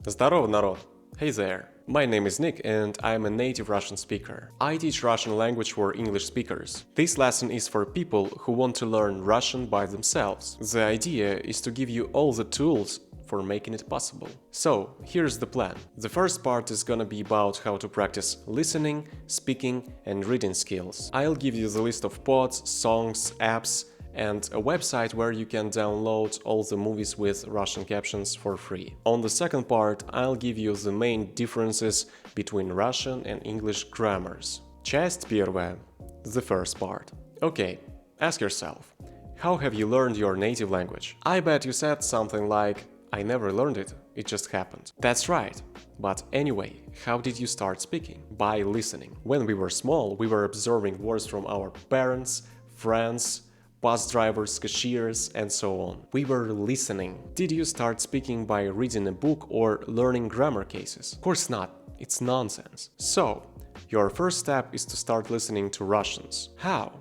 Здорово, народ! Hey there! My name is Nick and I'm a native Russian speaker. I teach Russian language for English speakers. This lesson is for people who want to learn Russian by themselves. The idea is to give you all the tools for making it possible. So, here's the plan. The first part is gonna be about how to practice listening, speaking and reading skills. I'll give you the list of pods, songs, apps, and a website where you can download all the movies with Russian captions for free. On the second part, I'll give you the main differences between Russian and English grammars. Часть первая, the first part. Okay, ask yourself, how have you learned your native language? I bet you said something like, I never learned it, it just happened. That's right. But anyway, how did you start speaking? By listening. When we were small, we were observing words from our parents, friends, bus drivers, cashiers, and so on. We were listening. Did you start speaking by reading a book or learning grammar cases? Of course not, it's nonsense. So, your first step is to start listening to Russians. How?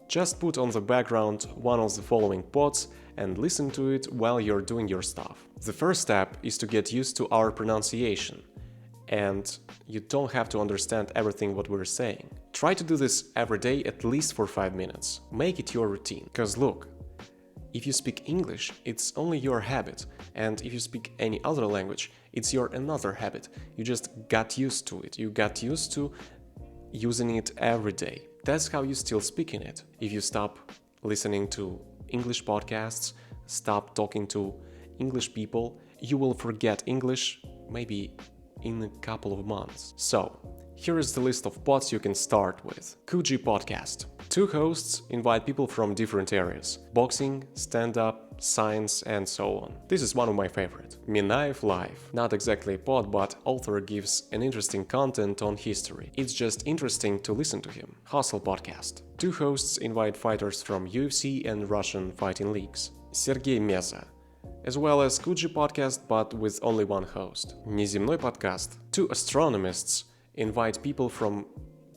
Just put on the background one of the following pods and listen to it while you're doing your stuff. The first step is to get used to our pronunciation. And you don't have to understand everything what we're saying. Try to do this every day at least for 5 minutes. Make it your routine. Cause look, if you speak English, it's only your habit. And if you speak any other language, it's your another habit. You just got used to it. You got used to using it every day. That's how you still speaking it. If you stop listening to English podcasts, stop talking to English people, you will forget English maybe in a couple of months. So, here is the list of pods you can start with. Kuji Podcast. 2 hosts invite people from different areas. Boxing, stand-up, science, and so on. This is one of my favorite. Minaev Live. Not exactly a pod, but author gives an interesting content on history. It's just interesting to listen to him. Hustle Podcast. 2 hosts invite fighters from UFC and Russian fighting leagues. Sergey Meza. As well as Kuji Podcast, but with only one host. Неземной Podcast. 2 astronomists invite people from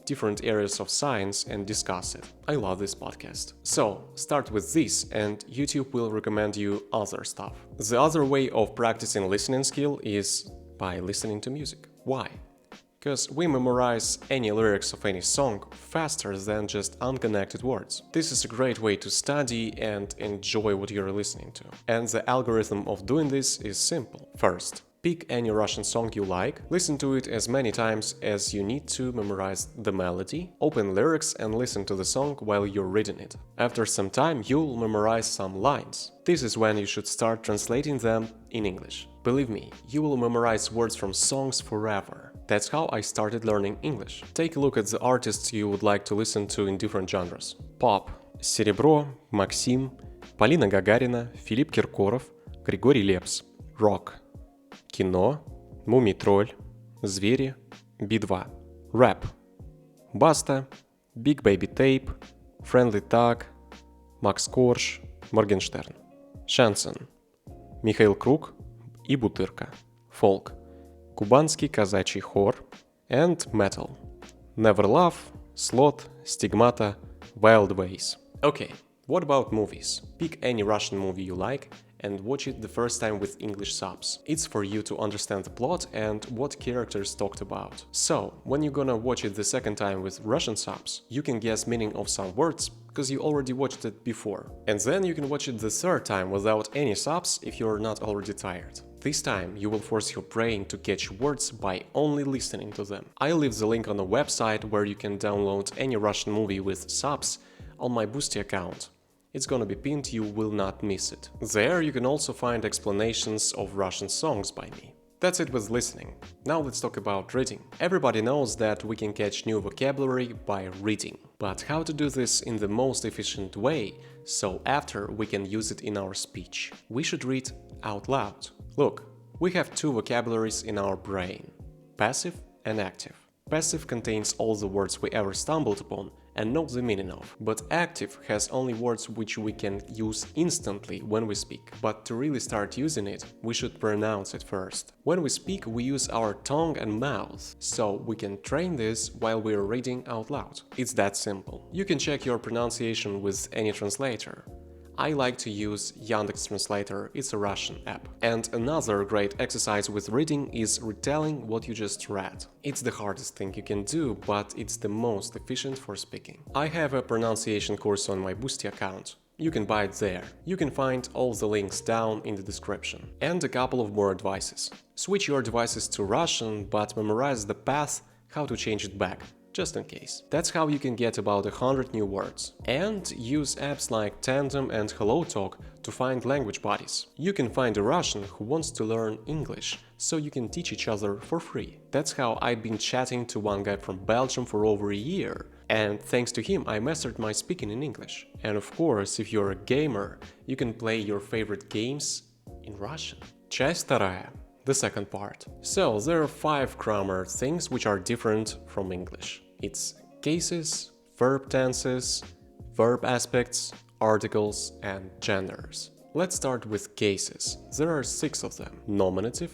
different areas of science and discuss it. I love this podcast. So, start with this and YouTube will recommend you other stuff. The other way of practicing listening skill is by listening to music. Why? Because we memorize any lyrics of any song faster than just unconnected words. This is a great way to study and enjoy what you're listening to. And the algorithm of doing this is simple. First, pick any Russian song you like, listen to it as many times as you need to memorize the melody, open lyrics and listen to the song while you're reading it. After some time, you'll memorize some lines. This is when you should start translating them in English. Believe me, you will memorize words from songs forever. That's how I started learning English. Take a look at the artists you would like to listen to in different genres. Pop – Серебро, Максим, Полина Гагарина, Филипп Киркоров, Григорий Лепс. Rock – Кино, Мумий-тролль, Звери, Би-2. Rap – Баста, Big Baby Tape, Friendly Tag, Макс Корж, Моргенштерн. Шансон – Михаил Круг и Бутырка. Folk – Кубанский казачий хор, and metal. Never Love, Slot, Stigmata, Wild Ways. Okay, what about movies? Pick any Russian movie you like and watch it the first time with English subs. It's for you to understand the plot and what characters talked about. So, when you're gonna watch it the second time with Russian subs, you can guess meaning of some words because you already watched it before. And then you can watch it the third time without any subs if you're not already tired. This time, you will force your brain to catch words by only listening to them. I'll leave the link on the website where you can download any Russian movie with subs on my Boosty account. It's gonna be pinned, you will not miss it. There you can also find explanations of Russian songs by me. That's it with listening. Now let's talk about reading. Everybody knows that we can catch new vocabulary by reading. But how to do this in the most efficient way, so after we can use it in our speech? We should read out loud. Look, we have 2 vocabularies in our brain, passive and active. Passive contains all the words we ever stumbled upon and know the meaning of, but active has only words which we can use instantly when we speak. But to really start using it, we should pronounce it first. When we speak, we use our tongue and mouth, so we can train this while we're reading out loud. It's that simple. You can check your pronunciation with any translator. I like to use Yandex Translator, it's a Russian app. And another great exercise with reading is retelling what you just read. It's the hardest thing you can do, but it's the most efficient for speaking. I have a pronunciation course on my Boosty account. You can buy it there. You can find all the links down in the description. And a couple of more advices. Switch your devices to Russian, but memorize the path, how to change it back, just in case. That's how you can get about 100 new words. And use apps like Tandem and HelloTalk to find language buddies. You can find a Russian who wants to learn English, so you can teach each other for free. That's how I've been chatting to one guy from Belgium for over a year. And thanks to him, I mastered my speaking in English. And of course, if you're a gamer, you can play your favorite games in Russian. Часть вторая, the second part. So, there are 5 grammar things which are different from English. It's cases, verb tenses, verb aspects, articles, and genders. Let's start with cases. There are 6 of them: nominative,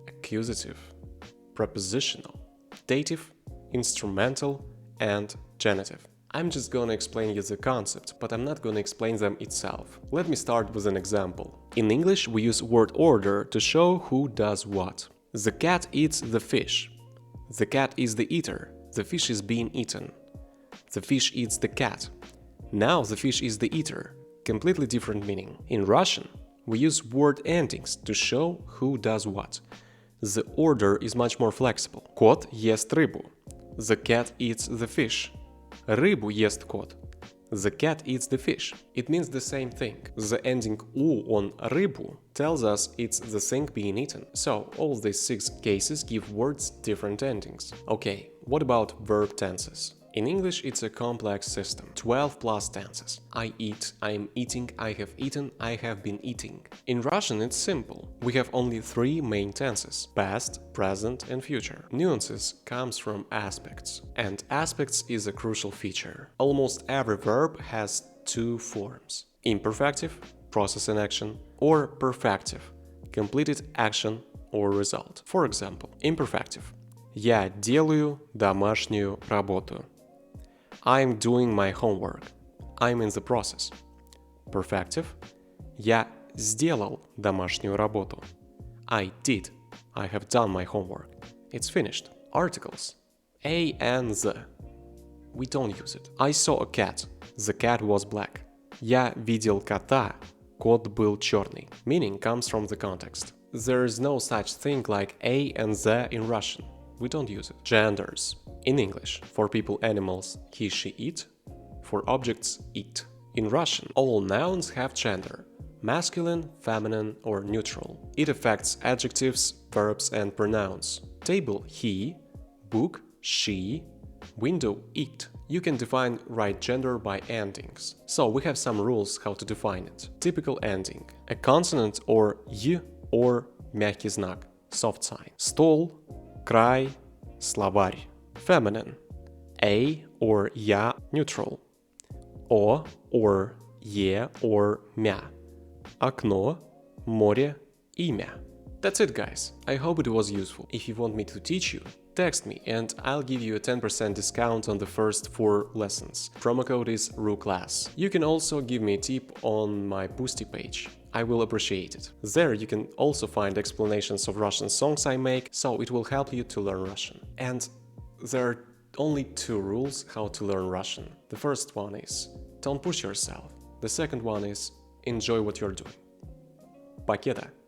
accusative, prepositional, dative, instrumental, and genitive. I'm just gonna explain you the concept, but I'm not gonna explain them itself. Let me start with an example. In English, we use word order to show who does what. The cat eats the fish. The cat is the eater. The fish is being eaten. The fish eats the cat. Now the fish is the eater. Completely different meaning. In Russian, we use word endings to show who does what. The order is much more flexible. Кот ест рыбу. The cat eats the fish. Рыбу ест кот. The cat eats the fish. It means the same thing. The ending "u" on рыбу tells us it's the thing being eaten. So, all these 6 cases give words different endings. Okay, what about verb tenses? In English, it's a complex system, 12 plus tenses. I eat, I am eating, I have eaten, I have been eating. In Russian, it's simple. We have only 3 main tenses: past, present, and future. Nuances comes from aspects, and aspects is a crucial feature. Almost every verb has 2 forms: imperfective, process in action, or perfective, completed action or result. For example, imperfective. Я делаю домашнюю работу. I'm doing my homework. I'm in the process. Perfective. Я сделал домашнюю работу. I did. I have done my homework. It's finished. Articles. A and the. We don't use it. I saw a cat. The cat was black. Я видел кота. Кот был черный. Meaning comes from the context. There is no such thing like a and the in Russian. We don't use it. Genders. In English, for people, animals, he, she, it. For objects, it. In Russian, all nouns have gender: masculine, feminine, or neutral. It affects adjectives, verbs, and pronouns. Table, he. Book, she. Window, it. You can define right gender by endings. So we have some rules how to define it. Typical ending: a consonant or y or мягкий знак, soft sign. Стол, край, словарь. Feminine: a or я, neutral. О or е or мя. Окно, море, имя. That's it, guys. I hope it was useful. If you want me to teach you, text me and I'll give you a 10% discount on the first 4 lessons. Promo code is RUClass. You can also give me a tip on my Boosty page. I will appreciate it. There you can also find explanations of Russian songs I make, so it will help you to learn Russian. And there are only 2 rules how to learn Russian. The first one is don't push yourself. The second one is enjoy what you're doing. Покеда!